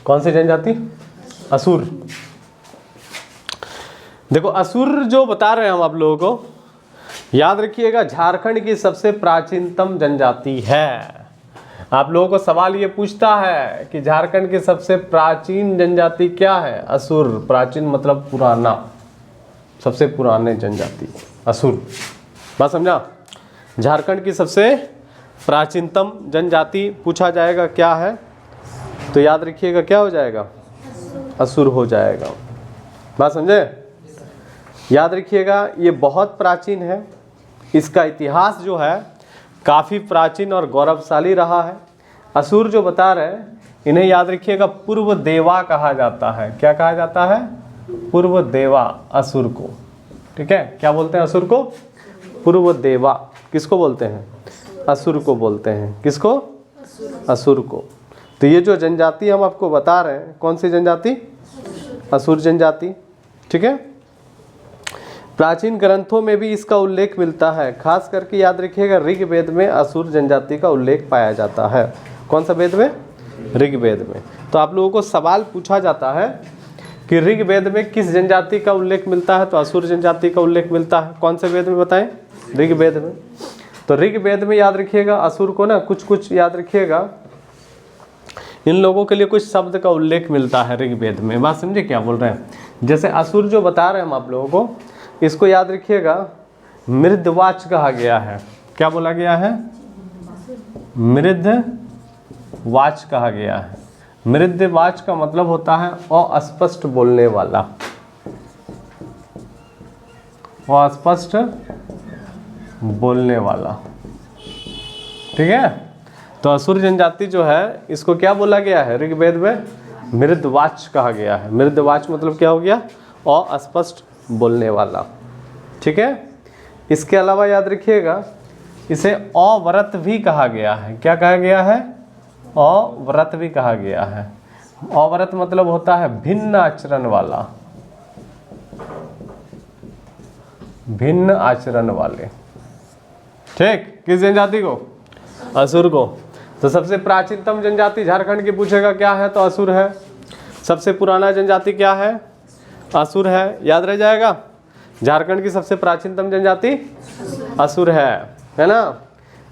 कौन सी जनजाति? असुर। देखो असुर जो बता रहे हैं हम आप लोगों को, याद रखिएगा झारखंड की सबसे प्राचीनतम जनजाति है। आप लोगों को सवाल ये पूछता है कि झारखंड की सबसे प्राचीन जनजाति क्या है? असुर। प्राचीन मतलब पुराना, सबसे पुराने जनजाति असुर। बात समझा? झारखंड की सबसे प्राचीनतम जनजाति पूछा जाएगा क्या है, तो याद रखिएगा क्या हो जाएगा? असुर हो जाएगा। बात समझे? याद रखिएगा ये बहुत प्राचीन है, इसका इतिहास जो है काफ़ी प्राचीन और गौरवशाली रहा है। असुर जो बता रहे हैं इन्हें याद रखिएगा पूर्व देवा कहा जाता है। क्या कहा जाता है? पूर्व देवा असुर को। ठीक है, क्या बोलते हैं असुर को? पूर्व देवा। किसको बोलते हैं? असुर को बोलते हैं। किसको? असुर को। तो ये जो जनजाति हम आपको बता रहे हैं, कौन सी जनजाति? असुर जनजाति। ठीक है, प्राचीन ग्रंथों में भी इसका उल्लेख मिलता है। खास करके याद रखिएगा ऋग्वेद में असुर जनजाति का उल्लेख पाया जाता है। कौन सा वेद में? ऋग्वेद में। तो आप लोगों को सवाल पूछा जाता है कि ऋग्वेद में किस जनजाति का उल्लेख मिलता है, तो असुर जनजाति का उल्लेख मिलता है। कौन से वेद में बताएं? ऋग्वेद में। तो ऋग्वेद में याद रखिएगा असुर को ना कुछ याद रखिएगा, इन लोगों के लिए कुछ शब्द का उल्लेख मिलता है ऋग्वेद में। बात समझे क्या बोल रहे हैं? जैसे असुर जो बता रहे हैं हम आप लोगों को, इसको याद रखिएगा मृदवाच कहा गया है। क्या बोला गया है? मृदवाच कहा गया है। मृदवाच का मतलब होता है अस्पष्ट बोलने वाला, अस्पष्ट बोलने वाला। ठीक है, तो असुर जनजाति जो है इसको क्या बोला गया है ऋग्वेद में? मृदवाच कहा गया है। मृदवाच मतलब क्या हो गया? अस्पष्ट बोलने वाला। ठीक है, इसके अलावा याद रखिएगा इसे अव्रत भी कहा गया है। क्या कहा गया है? अव्रत भी कहा गया है। अव्रत मतलब होता है भिन्न आचरण वाला, भिन्न आचरण वाले। ठीक, किस जनजाति को? असुर को। तो सबसे प्राचीनतम जनजाति झारखंड की पूछेगा क्या है, तो असुर है। सबसे पुराना जनजाति क्या है? असुर है। याद रह जाएगा, झारखंड की सबसे प्राचीनतम जनजाति असुर है ना।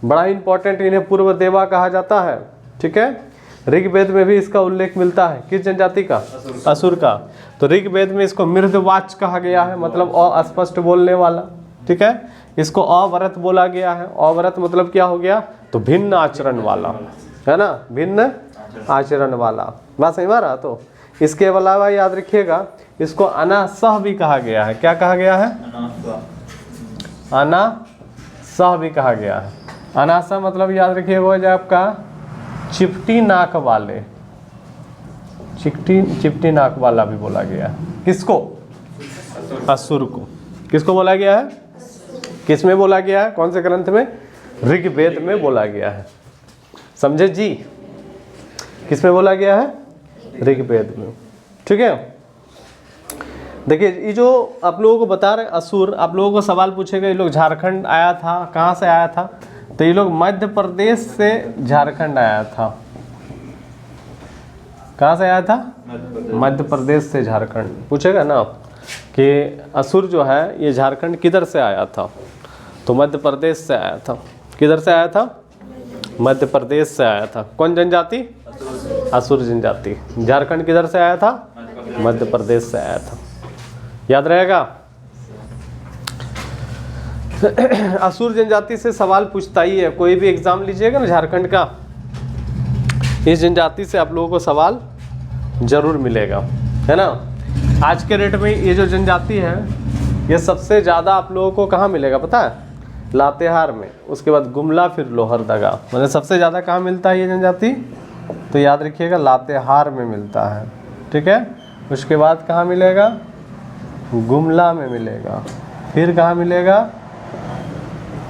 बड़ा इंपॉर्टेंट, इन्हें पूर्व देवा कहा जाता है। ठीक है, ऋग्वेद में भी इसका उल्लेख मिलता है। किस जनजाति का? असुर का। तो ऋग्वेद में इसको मृदवाच कहा गया है, मतलब अस्पष्ट बोलने वाला। ठीक है, इसको अव्रत बोला गया है। अव्रत मतलब क्या हो गया? तो भिन्न आचरण वाला, है ना, भिन्न आचरण वाला। बात सही बात। तो इसके अलावा याद रखिएगा इसको अनासह भी कहा गया है। क्या कहा गया है? अनासह भी कहा गया है। अनासह मतलब याद रखिएगा वो जो आपका चिपटी नाक वाले, चिपटी नाक वाला भी बोला गया है। किसको? असुर को। किसको बोला गया है? किस में बोला गया है? कौन से ग्रंथ में? ऋग्वेद में बोला गया है। समझे जी? किस में बोला गया है? ऋग्वेद में। ठीक है, देखिए ये जो आप लोगों को बता रहे असुर, आप लोगों को सवाल पूछेगा ये लोग झारखंड आया था, कहाँ से आया था, तो ये लोग मध्य प्रदेश से झारखंड आया था। कहाँ से आया था? मध्य प्रदेश से झारखंड। पूछेगा ना कि असुर जो है ये झारखंड किधर से आया था, तो मध्य प्रदेश से आया था। किधर से आया था? मध्य प्रदेश से आया था। कौन जनजाति? असुर जनजाति। झारखंड किधर से आया था? मध्य प्रदेश से आया था। याद रहेगा। असुर जनजाति से सवाल पूछता ही है, कोई भी एग्जाम लीजिएगा ना झारखंड का, इस जनजाति से आप लोगों को सवाल जरूर मिलेगा, है ना। आज के डेट में ये जो जनजाति है ये सबसे ज़्यादा आप लोगों को कहाँ मिलेगा पता है? लातेहार में, उसके बाद गुमला, फिर लोहरदगा। मतलब सबसे ज़्यादा कहाँ मिलता है ये जनजाति? तो याद रखिएगा लातेहार में मिलता है। ठीक है, उसके बाद कहाँ मिलेगा? गुमला में मिलेगा, फिर कहाँ मिलेगा?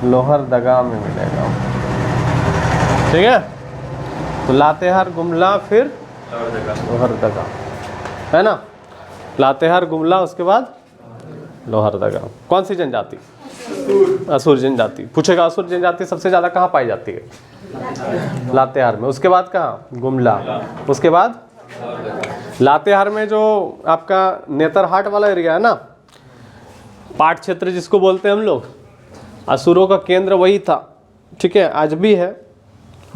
लोहरदगा में मिलेगा। ठीक है, तो लातेहार, गुमला, फिर लोहरदगा, है ना। लातेहार, गुमला, उसके बाद लोहरदगा। कौन सी जनजाति? असुर जनजाति। पूछेगा असुर जनजाति सबसे ज़्यादा कहाँ पाई जाती है? लातेहार में। उसके बाद कहाँ? गुमला, उसके बाद लातेहार में जो आपका नेतरहाट वाला एरिया है ना, पाट क्षेत्र जिसको बोलते हैं हम लोग, असुरों का केंद्र वही था। ठीक है, आज भी है।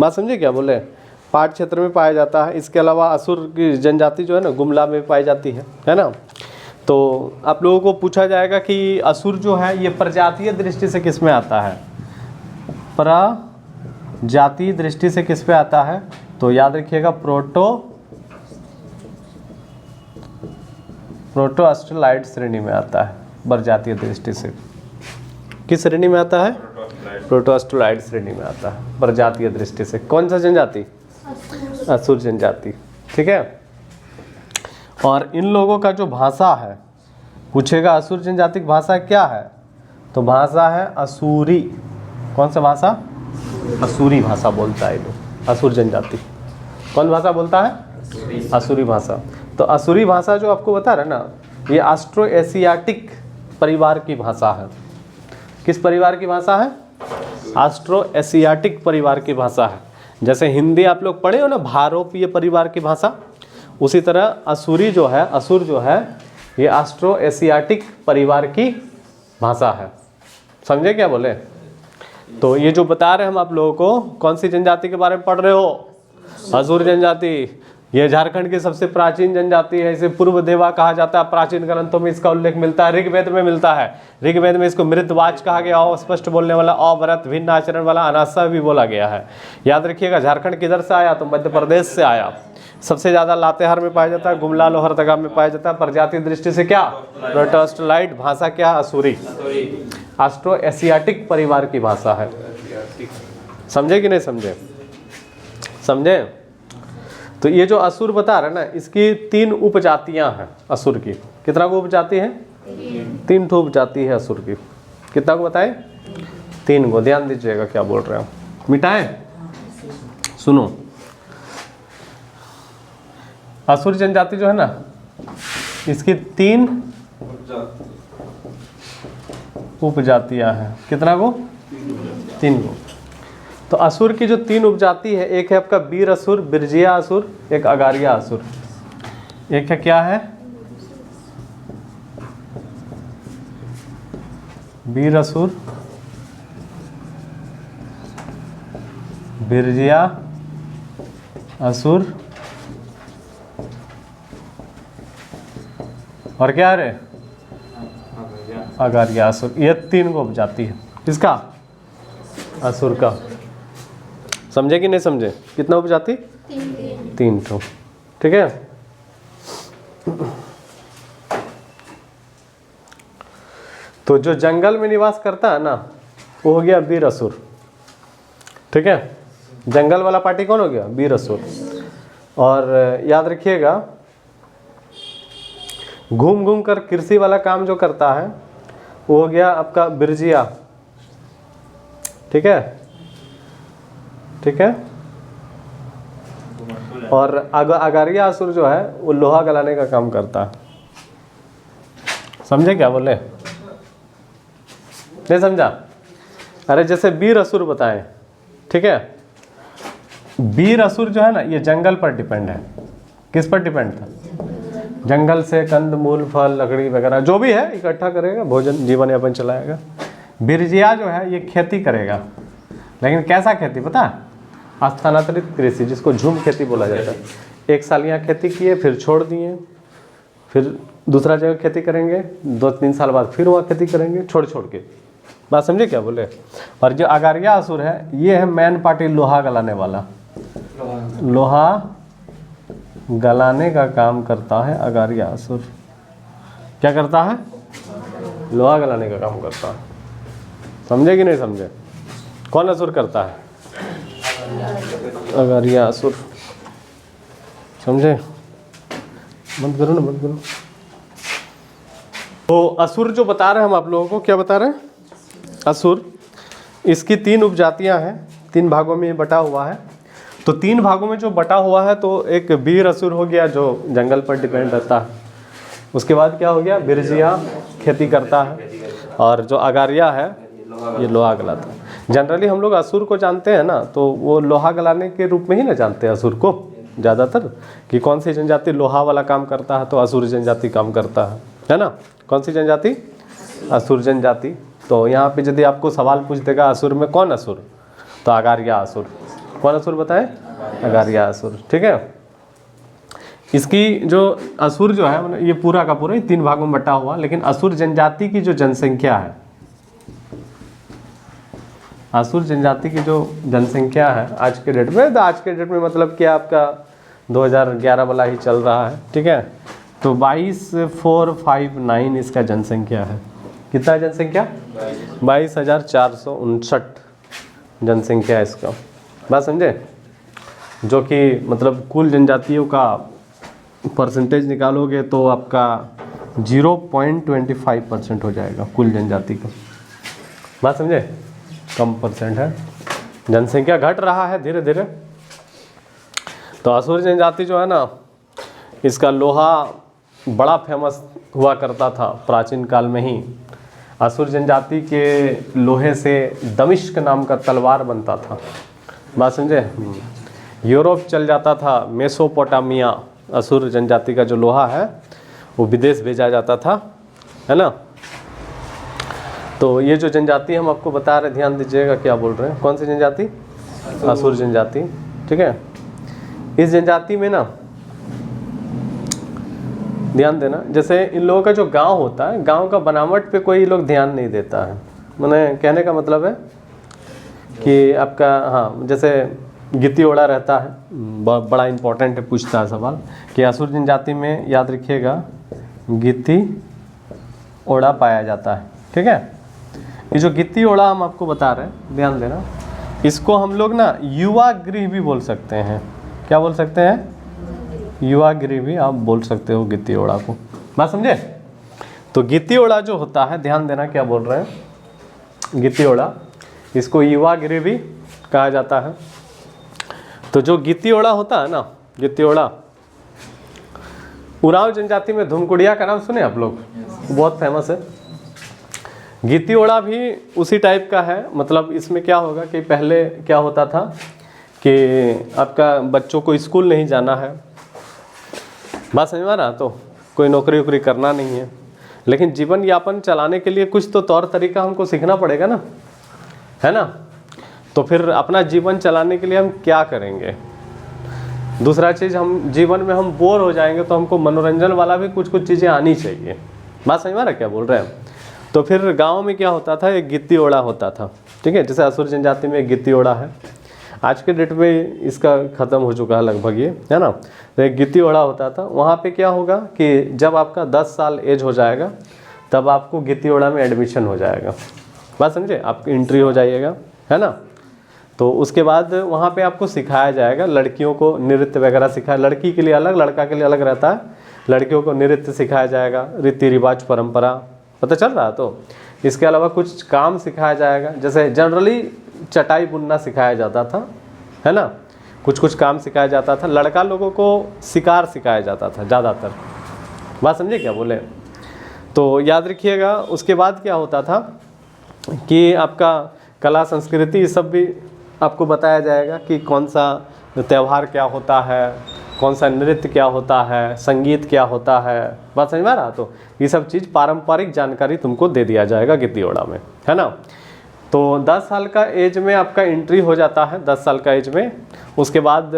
बात समझे क्या बोले? पाट क्षेत्र में पाया जाता है। इसके अलावा असुर की जनजाति जो है ना गुमला में पाई जाती है ना। तो आप लोगों को पूछा जाएगा कि असुर जो है ये प्रजातीय दृष्टि से किस में आता है? प्रजातीय दृष्टि से किस पे आता है? तो याद रखिएगा प्रोटोअस्ट्रोलाइड श्रेणी में आता है। प्रजातीय दृष्टि से किस श्रेणी में आता है? प्रोटोअस्ट्रोलाइड श्रेणी में आता है प्रजातीय दृष्टि से। कौन सा जनजाति? असुर जनजाति। ठीक है। और इन लोगों का जो भाषा है, पूछेगा असुर जनजाति की भाषा क्या है? तो भाषा है असुरी। कौन सा भाषा? असुरी भाषा बोलता है लोग। असुर जनजाति कौन भाषा बोलता है? असुरी भाषा। तो असुरी भाषा जो आपको बता रहा है ना, ये ऑस्ट्रो एशियाटिक परिवार की भाषा है। किस परिवार की भाषा है? ऑस्ट्रो एशियाटिक परिवार की भाषा है। जैसे हिंदी आप लोग पढ़े हो ना, भारोपीय परिवार की भाषा, उसी तरह असुरी जो है, असुर जो है, ये ऑस्ट्रो एशियाटिक परिवार की भाषा है। समझे क्या बोले? तो ये जो बता रहे हैं हम आप लोगों को, कौन सी जनजाति के बारे में पढ़ रहे हो? असुर जनजाति। ये झारखंड की सबसे प्राचीन जनजाति है। इसे पूर्व देवा कहा जाता है। प्राचीन ग्रंथों में इसका उल्लेख मिलता है। ऋग्वेद में मिलता है। ऋग्वेद में इसको मृतवाच कहा गया, अस्पष्ट बोलने वाला, अव्रत, भिन्न आचरण वाला, अनासा भी बोला गया है। याद रखिएगा, झारखंड किधर से आया? तो मध्य प्रदेश से आया। सबसे ज़्यादा लातेहार में पाया जाता है, गुमला, लोहरदगा में पाया जाता है। प्रजाति दृष्टि से क्या? प्रोटोअस्ट्रोलाइड। भाषा क्या? असुरी। ऑस्ट्रो एशियाटिक परिवार की भाषा है। समझे कि नहीं समझे? समझे? तो ये जो असुर बता रहे हैं ना, इसकी 3 उपजातियां हैं असुर की। कितना को उपजाति है? 3 ठो उपजाति है असुर की। कितना को बताए? 3 को। ध्यान दीजिएगा क्या बोल रहे हैं। मिटाएं? सुनो, असुर जनजाति जो है ना, इसकी 3 उपजातियां हैं। कितना को? 3 को। तो असुर की जो 3 उपजाति है, एक है आपका वीर असुर, बिरजिया असुर, एक अगारिया असुर। एक है क्या है? वीर असुर, बिरजिया असुर, और क्या रे? अगारिया असुर। ये 3 को उपजाति है। किसका? असुर का। समझे कि नहीं समझे? कितना उपजाति? 3 ठो। ठीक है। तो जो जंगल में निवास करता है ना, वो हो गया वीर असुर। ठीक है। जंगल वाला पार्टी कौन हो गया? वीर असुर। और याद रखिएगा, घूम घूम कर कृषि वाला काम जो करता है, वो हो गया आपका बिरजिया। ठीक है। ठीक है। और अगारिया असुर जो है, वो लोहा गलाने का काम करता है। समझे क्या बोले? नहीं समझा? अरे जैसे वीर असुर बताएं। ठीक है। वीर असुर जो है ना, ये जंगल पर डिपेंड है। किस पर डिपेंड था? जंगल से कंद मूल, फल, लकड़ी वगैरह जो भी है इकट्ठा करेगा, भोजन जीवन यापन चलाएगा। बिरजिया जो है ये खेती करेगा, लेकिन कैसा खेती पता है? स्थानांतरित कृषि, जिसको झूम खेती बोला जाता है। 1 साल यहाँ खेती किए, फिर छोड़ दिए, फिर दूसरा जगह खेती करेंगे, 2-3 साल बाद फिर वहाँ खेती करेंगे, छोड़ के। बात समझे क्या बोले? और जो अगारिया असुर है, ये है मैन पार्टी, लोहा गलाने वाला। लोहा गलाने का काम करता है अगारिया असुर। क्या करता है? लोहा गलाने का काम करता है। समझे कि नहीं समझे? कौन असुर करता है? अगारिया असुर। समझे? बंद करो ना, बंद करो। तो असुर जो बता रहे हैं हम आप लोगों को, क्या बता रहे हैं? असुर, इसकी 3 उपजातियां हैं। 3 भागों में ये बटा हुआ है। तो 3 भागों में जो बटा हुआ है, तो एक वीर असुर हो गया जो जंगल पर डिपेंड रहता है। उसके बाद क्या हो गया? बिरजिया खेती करता है। और जो अगारिया है, ये लोहा गलाता है। जनरली हम लोग असुर को जानते हैं ना, तो वो लोहा गलाने के रूप में ही ना जानते हैं असुर को। ज़्यादातर कि कौन सी जनजाति लोहा वाला काम करता है, तो असुर जनजाति काम करता है ना। कौन सी जनजाति? असुर जनजाति। तो यहाँ पे यदि आपको सवाल पूछ देगा असुर में कौन असुर, तो अगारिया असुर। कौन असुर बताए? अगारिया असुर। ठीक है। इसकी जो असुर जो है ये पूरा का पूरा 3 भागों में बटा हुआ, लेकिन असुर जनजाति की जो जनसंख्या है, असुर जनजाति की जो जनसंख्या है आज के डेट में, तो आज के डेट में मतलब कि आपका 2011 वाला ही चल रहा है। ठीक है। तो 22,459 इसका जनसंख्या है। कितना जनसंख्या? 22,459 जनसंख्या है इसका। बात समझे? जो कि मतलब कुल जनजातियों का परसेंटेज निकालोगे तो आपका 0.25% हो जाएगा कुल जनजाति का। बात समझे? कम परसेंट है, जनसंख्या घट रहा है धीरे धीरे। तो असुर जनजाति जो है ना, इसका लोहा बड़ा फेमस हुआ करता था प्राचीन काल में ही। असुर जनजाति के लोहे से दमिश्क नाम का तलवार बनता था। बात समझे? यूरोप चल जाता था, मेसोपोटामिया। असुर जनजाति का जो लोहा है वो विदेश भेजा जाता था, है ना। तो ये जो जनजाति हम आपको बता रहे, ध्यान दीजिएगा क्या बोल रहे हैं। कौन सी जनजाति? असुर जनजाति। ठीक है। इस जनजाति में ना ध्यान देना, जैसे इन लोगों का जो गांव होता है, गांव का बनावट पे कोई लोग ध्यान नहीं देता है। मैंने कहने का मतलब है कि आपका हाँ, जैसे गित्ती ओढ़ा रहता है, बड़ा इंपॉर्टेंट है, पूछता है सवाल कि असुर जनजाति में याद रखिएगा गित्ती ओढ़ा पाया जाता है। ठीक है। ये जो गित्ती ओढ़ा हम आपको बता रहे हैं, ध्यान देना, इसको हम लोग ना युवा गृह भी बोल सकते हैं। क्या बोल सकते हैं? युवा गृह भी आप बोल सकते हो गित्ती ओढ़ा को। बात समझे? तो गित्ती ओढ़ा जो होता है, ध्यान देना क्या बोल रहे हैं, गित्ती ओढ़ा, इसको युवा गृह भी कहा जाता है। तो जो गित्ती ओढ़ा होता है ना, गित्ती ओढ़ा, उरांव जनजाति में धुमकुड़िया का नाम सुने आप लोग? बहुत फेमस है। गित्ती ओढ़ा भी उसी टाइप का है। मतलब इसमें क्या होगा कि पहले क्या होता था कि आपका बच्चों को स्कूल नहीं जाना है, बात समझ में आ रहा, तो कोई नौकरी वोकरी करना नहीं है, लेकिन जीवन यापन चलाने के लिए कुछ तो तौर तरीका हमको सीखना पड़ेगा ना, है ना। तो फिर अपना जीवन चलाने के लिए हम क्या करेंगे? दूसरा चीज़, हम जीवन में हम बोर हो जाएंगे तो हमको मनोरंजन वाला भी कुछ कुछ चीज़ें आनी चाहिए। बात समझ में आ रहा क्या बोल रहे हैं? तो फिर गांव में क्या होता था, एक गित्ती ओढ़ा होता था। ठीक है। जैसे असुर जनजाति में एक गित्ती ओढ़ा है, आज के डेट में इसका ख़त्म हो चुका है लगभग ये, है ना। तो एक गित्ती ओढ़ा होता था। वहाँ पे क्या होगा कि जब आपका 10 साल एज हो जाएगा तब आपको गित्ती ओढ़ा में एडमिशन हो जाएगा। बात समझे? आपकी एंट्री हो जाइएगा, है ना। तो उसके बाद वहाँ पे आपको सिखाया जाएगा, लड़कियों को नृत्य वगैरह सिखाया, लड़की के लिए अलग, लड़का के लिए अलग रहता है। लड़कियों को नृत्य सिखाया जाएगा, रीति रिवाज परंपरा, पता चल रहा है। तो इसके अलावा कुछ काम सिखाया जाएगा, जैसे जनरली चटाई बुनना सिखाया जाता था, है ना। कुछ कुछ काम सिखाया जाता था। लड़का लोगों को शिकार सिखाया जाता था ज़्यादातर। बात समझे क्या बोले? तो याद रखिएगा। उसके बाद क्या होता था कि आपका कला संस्कृति ये सब भी आपको बताया जाएगा कि कौन सा त्यौहार क्या होता है, कौन सा नृत्य क्या होता है, संगीत क्या होता है। बात समझ में आ रहा? तो ये सब चीज़ पारंपरिक जानकारी तुमको दे दिया जाएगा गित्ती ओढ़ा में, है ना। तो 10 साल का एज में आपका एंट्री हो जाता है, 10 साल का एज में। उसके बाद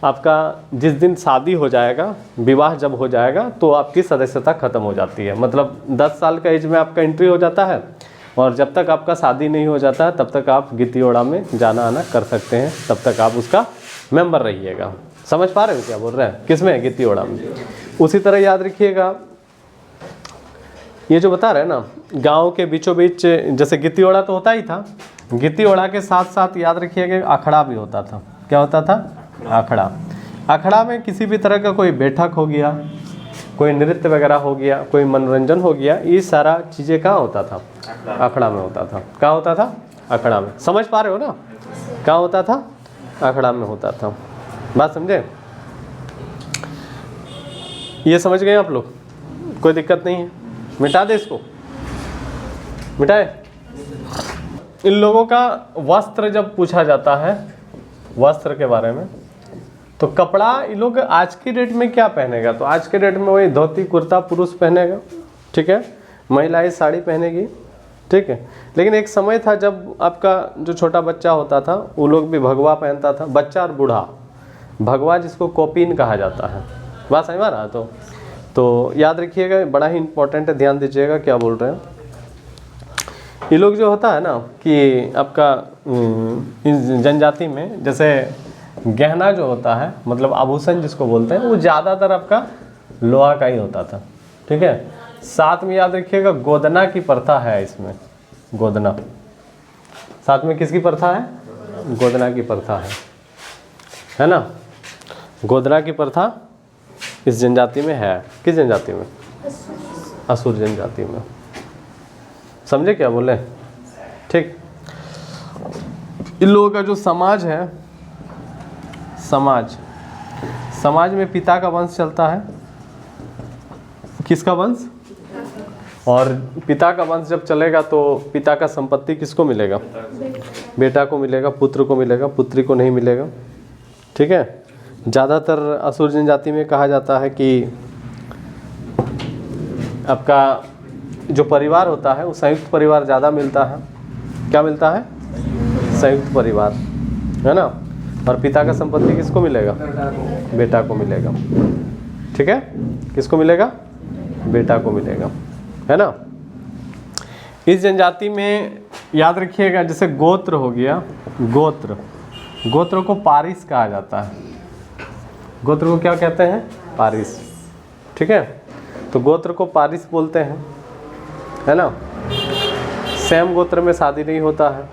आपका जिस दिन शादी हो जाएगा, विवाह जब हो जाएगा, तो आपकी सदस्यता ख़त्म हो जाती है। मतलब 10 साल का एज में आपका एंट्री हो जाता है, और जब तक आपका शादी नहीं हो जाता है तब तक आप गित्ती ओढ़ा में जाना आना कर सकते हैं, तब तक आप उसका मेंबर रहिएगा। समझ पा रहे हो क्या बोल रहे हैं? किसमें? गित्ती ओढ़ा में। उसी तरह याद रखिएगा, ये जो बता रहे हैं ना, गांव के बीचों बीच जैसे गित्ती ओढ़ा तो होता ही था, गित्ती ओढ़ा के साथ साथ याद रखिएगा अखड़ा भी होता था। क्या होता था? अखड़ा। अखड़ा में किसी भी तरह का कोई बैठक हो गया, कोई नृत्य वगैरह हो गया, कोई मनोरंजन हो गया, ये सारा चीज़ें कहाँ होता था? अखड़ा में होता था। कहाँ होता था? अखड़ा में। समझ पा रहे हो ना? कहाँ होता था? अखड़ा में होता था। बात समझे? ये समझ गए आप लोग? कोई दिक्कत नहीं है? मिटा दे इसको, मिटाए। इन लोगों का वस्त्र जब पूछा जाता है, वस्त्र के बारे में, तो कपड़ा ये लोग आज की डेट में क्या पहनेगा, तो आज के डेट में वही धोती कुर्ता पुरुष पहनेगा, ठीक है, महिलाएं साड़ी पहनेगी, ठीक है। लेकिन एक समय था जब आपका जो छोटा बच्चा होता था वो लोग भी भगवा पहनता था, बच्चा और बूढ़ा, भगवा जिसको कोपीन कहा जाता है। बात समझ में आ रहा है? तो याद रखिएगा, बड़ा ही इंपॉर्टेंट है, ध्यान दीजिएगा क्या बोल रहे हैं। ये लोग जो होता है ना कि आपका इस जनजाति में जैसे गहना जो होता है, मतलब आभूषण जिसको बोलते हैं, वो ज़्यादातर आपका लोहा का ही होता था, ठीक है। साथ में याद रखिएगा गोदना की प्रथा है इसमें, गोदना साथ में किसकी प्रथा है, गोदना की प्रथा है ना। गोदना की प्रथा इस जनजाति में है। किस जनजाति में? असुर जनजाति में। समझे क्या बोले? ठीक। इन लोगों का जो समाज है, समाज में पिता का वंश चलता है। किसका वंश? और पिता का वंश जब चलेगा तो पिता का संपत्ति किसको मिलेगा? बेटा को मिलेगा, पुत्र को मिलेगा, पुत्री को नहीं मिलेगा, ठीक है। ज़्यादातर असुर जनजाति में कहा जाता है कि आपका जो परिवार होता है वो संयुक्त परिवार ज़्यादा मिलता है। क्या मिलता है? संयुक्त परिवार, है ना। और पिता का संपत्ति किसको मिलेगा? बेटा को मिलेगा, ठीक है। किसको मिलेगा? बेटा को मिलेगा, है ना। इस जनजाति में याद रखिएगा जैसे गोत्र हो गया, गोत्र को पारिस कहा जाता है। गोत्र को क्या कहते हैं? पारिस, ठीक है। तो गोत्र को पारिस बोलते हैं, है ना। सेम गोत्र में शादी नहीं होता है,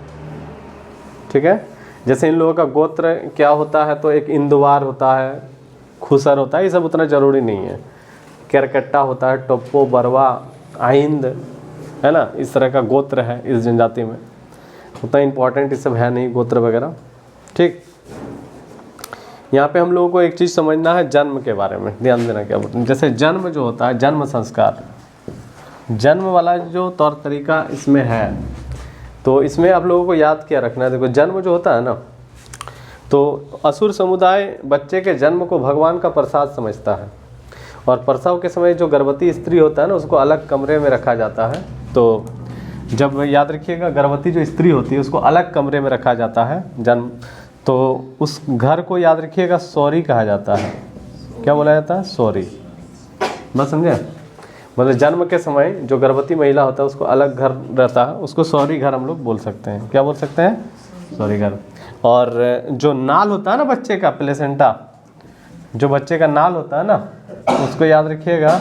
ठीक है। जैसे इन लोगों का गोत्र क्या होता है, तो एक इंदुवार होता है, खुसर होता है, ये सब उतना ज़रूरी नहीं है। केरकट्टा होता है, टोप्पो, बरवा, आइंद, है ना। इस तरह का गोत्र है इस जनजाति में, उतना इम्पोर्टेंट ये सब है नहीं गोत्र वगैरह, ठीक। यहाँ पे हम लोगों को एक चीज़ समझना है जन्म के बारे में, ध्यान देना क्या बोलते हैं। जैसे जन्म जो होता है, जन्म संस्कार, जन्म वाला जो तौर तरीका इसमें है, तो इसमें आप लोगों को याद क्या रखना है। देखो जन्म जो होता है ना, तो असुर समुदाय बच्चे के जन्म को भगवान का प्रसाद समझता है। और प्रसव के समय जो गर्भवती स्त्री होता है ना, उसको अलग कमरे में रखा जाता है। तो जब याद रखिएगा गर्भवती जो स्त्री होती है उसको अलग कमरे में रखा जाता है जन्म, तो उस घर को याद रखिएगा सौरी कहा जाता है। क्या बोला जाता है? सौरी। बस समझे? मतलब जन्म के समय जो गर्भवती महिला होता है उसको अलग घर रहता है, उसको सौरी घर हम लोग बोल सकते हैं। क्या बोल सकते हैं? सौरी घर। और जो नाल होता है ना बच्चे का, प्लेसेंटा, जो बच्चे का नाल होता है ना, उसको याद रखिएगा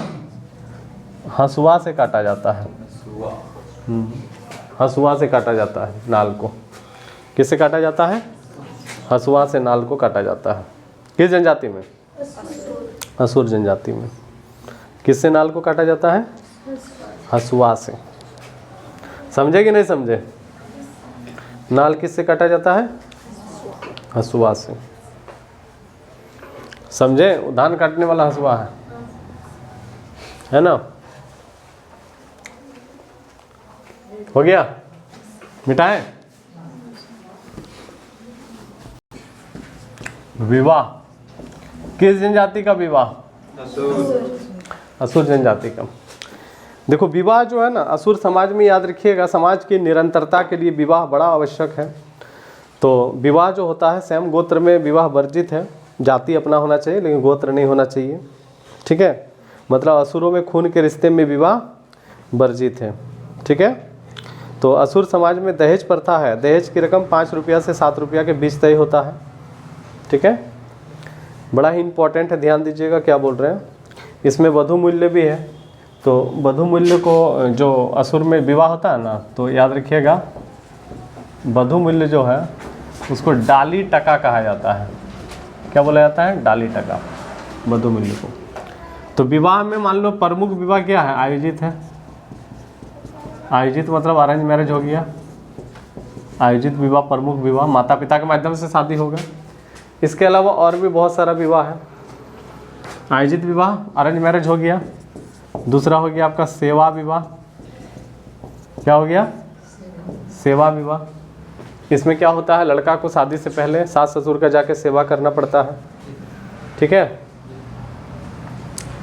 हंसुआ से काटा जाता है। हंसुआ से काटा जाता है नाल को। किससे काटा जाता है? हंसुआ से नाल को काटा जाता है। किस जनजाति में? असुर जनजाति में। किससे नाल को काटा जाता है? हंसुआ से। समझे कि नहीं समझे? नाल किससे काटा जाता है? हंसुआ से। समझे? धान काटने वाला हंसुआ है ना। हो गया? मिटाएं? विवाह किस जनजाति का? विवाह असुर जनजाति का। देखो विवाह जो है ना, असुर समाज में याद रखिएगा समाज की निरंतरता के लिए विवाह बड़ा आवश्यक है। तो विवाह जो होता है स्वयं गोत्र में विवाह वर्जित है। जाति अपना होना चाहिए लेकिन गोत्र नहीं होना चाहिए, ठीक है। मतलब असुरों में खून के रिश्ते में विवाह वर्जित है, ठीक है। तो असुर समाज में दहेज प्रथा है। दहेज की रकम 5 रुपया से 7 रुपया के बीच तय होता है, ठीक है। बड़ा ही इंपॉर्टेंट है, ध्यान दीजिएगा क्या बोल रहे हैं। इसमें वधु मूल्य भी है। तो वधु मूल्य को जो असुर में विवाह होता है ना, तो याद रखिएगा वधु मूल्य जो है उसको डाली टका कहा जाता है। क्या बोला जाता है? डाली टका, वधु मूल्य को। तो विवाह में मान लो प्रमुख विवाह क्या है? आयोजित है। आयोजित मतलब अरेंज मैरिज हो गया। आयोजित विवाह, प्रमुख विवाह, माता पिता के माध्यम से शादी होगा। इसके अलावा और भी बहुत सारा विवाह है। आयोजित विवाह, अरेंज मैरिज हो गया। दूसरा हो गया आपका सेवा विवाह। क्या हो गया? सेवा विवाह। इसमें क्या होता है? लड़का को शादी से पहले सास ससुर का जाके सेवा करना पड़ता है, ठीक है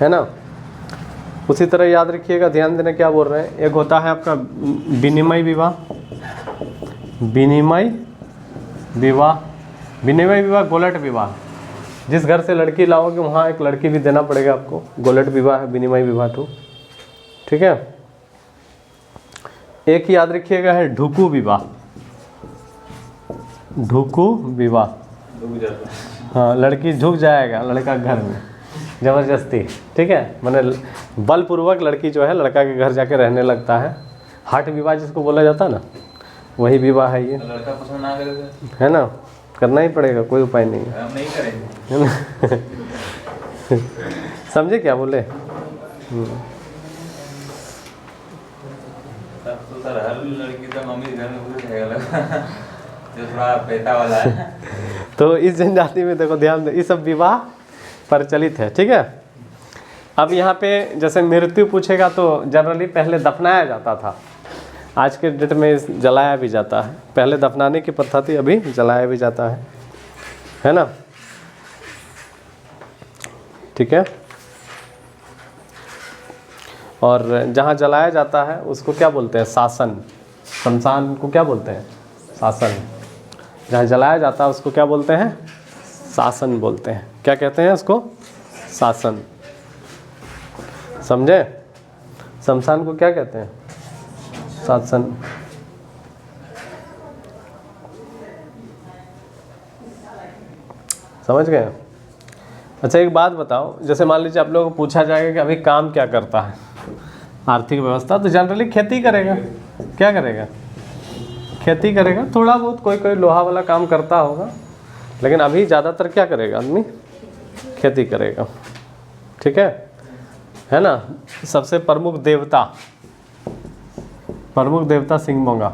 ना। उसी तरह याद रखिएगा, ध्यान देना क्या बोल रहे हैं। एक होता है आपका विनिमय विवाह, विनिमय विवाह, विनिमय विवाह, गोलट विवाह। जिस घर से लड़की लाओगे वहाँ एक लड़की भी देना पड़ेगा आपको, गोलट विवाह है, विनिमय विवाह टू, ठीक है। एक याद रखिएगा है ढुकू विवाह, ढुकू विवाह, हाँ लड़की झुक जाएगा लड़का घर में जबरदस्ती, ठीक है, मैंने बलपूर्वक लड़की जो है लड़का के घर जाके रहने लगता है। हठ विवाह जिसको बोला जाता है ना, वही विवाह है ये, लड़का पसंद ना करे है ना, करना ही पड़ेगा, कोई उपाय नहीं है, हम नहीं करेंगे। है ना। समझे क्या बोले। तब तो सर हर लड़की तो मम्मी घर में घुस जाएगा लगा, जो थोड़ा पैसा वाला है। तो इस जनजाति में देखो ध्यान दे, ये सब विवाह प्रचलित है, ठीक है। अब यहाँ पे जैसे मृत्यु पूछेगा तो जनरली पहले दफनाया जाता था, आज के डेट में जलाया भी जाता है। पहले दफनाने की प्रथा थी, अभी जलाया भी जाता है ना, ठीक है। और जहाँ जलाया जाता है उसको क्या बोलते हैं, शासन। शमशान को क्या बोलते हैं, शासन। जहाँ जलाया जाता है उसको क्या बोलते हैं, शासन बोलते हैं। क्या कहते हैं उसको, शासन। समझे, शमशान को क्या कहते हैं, शासन। समझ गए। अच्छा एक बात बताओ, जैसे मान लीजिए आप लोगों को पूछा जाएगा कि अभी काम क्या करता है, आर्थिक व्यवस्था, तो जनरली खेती करेगा। क्या करेगा, खेती करेगा। थोड़ा बहुत कोई कोई लोहा वाला काम करता होगा, लेकिन अभी ज़्यादातर क्या करेगा आदमी, खेती करेगा, ठीक है ना। सबसे प्रमुख देवता सिंहबोंगा,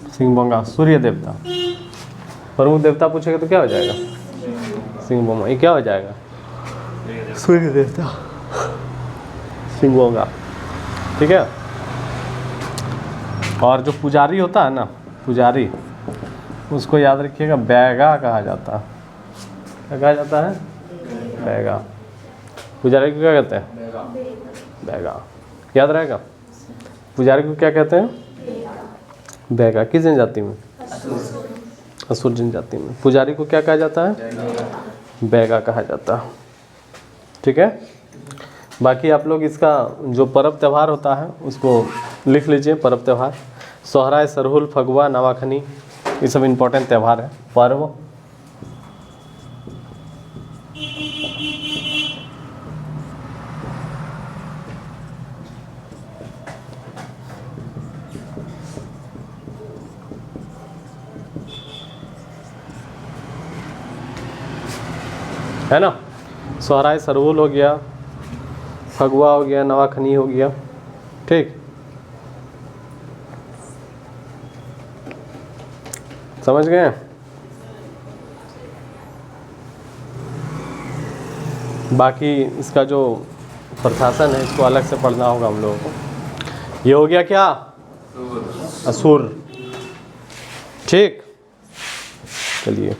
सिंहबोंगा सूर्य देवता। प्रमुख देवता पूछेगा तो क्या हो जाएगा, सिंहबोंगा। ये क्या हो जाएगा, सूर्य देवता सिंहबोंगा, ठीक है। और जो पुजारी होता है ना, पुजारी, उसको याद रखिएगा बैगा कहा जाता है। क्या कहा जाता है, बैगा। पुजारी को क्या कहते हैं, बैगा। याद रहेगा, पुजारी को क्या कहते हैं, बैगा। किस जनजाति में, असुर जनजाति में। पुजारी को क्या कहा जाता है, बैगा कहा जाता है, ठीक है। बाकी आप लोग इसका जो पर्व त्यौहार होता है उसको लिख लीजिए। पर्व त्यौहार सोहराय, सरहुल, फगुआ, नवाखनी, ये सब इम्पोर्टेंट त्यौहार है, पर्व। है ना। सोहराय सरहुल हो गया, फगुआ हो गया, नवाखनी हो गया, ठीक। समझ गए। बाकी इसका जो प्रशासन है इसको अलग से पढ़ना होगा हम लोगों को। ये हो गया क्या, असुर, ठीक। चलिए